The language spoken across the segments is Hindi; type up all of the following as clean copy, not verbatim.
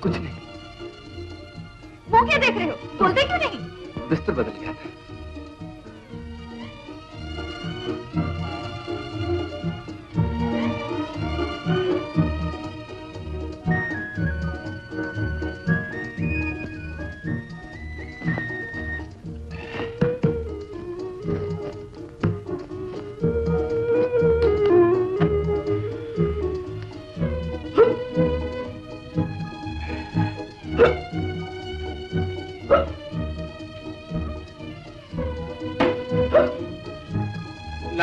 कुछ नहीं। वो क्या देख रहे हो? बोलते क्यों नहीं? बिस्तर बदल गया था।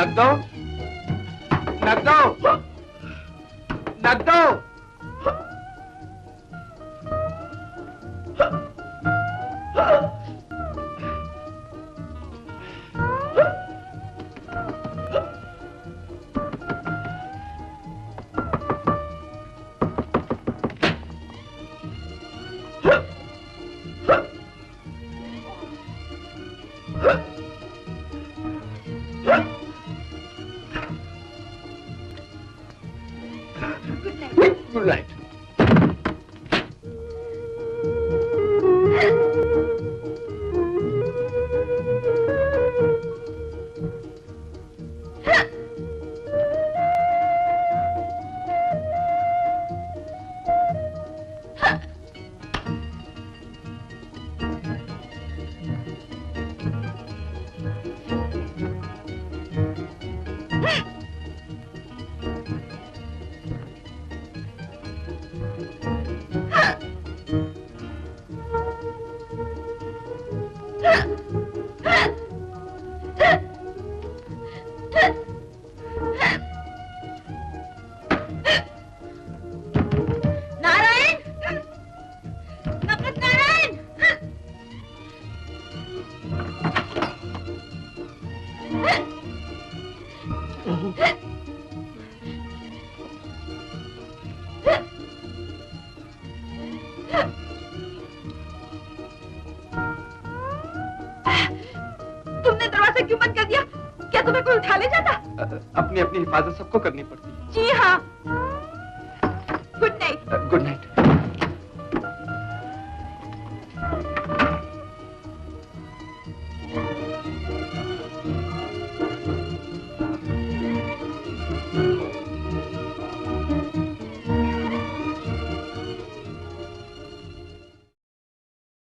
नगदो, नगदो, नगदो। Good night. तुमने दरवाजा क्यों बंद कर दिया? क्या तुम्हें कोई उठा ले जाता? अपनी अपनी हिफाजत सबको करनी पड़ती है। जी हाँ। Good night. Good night.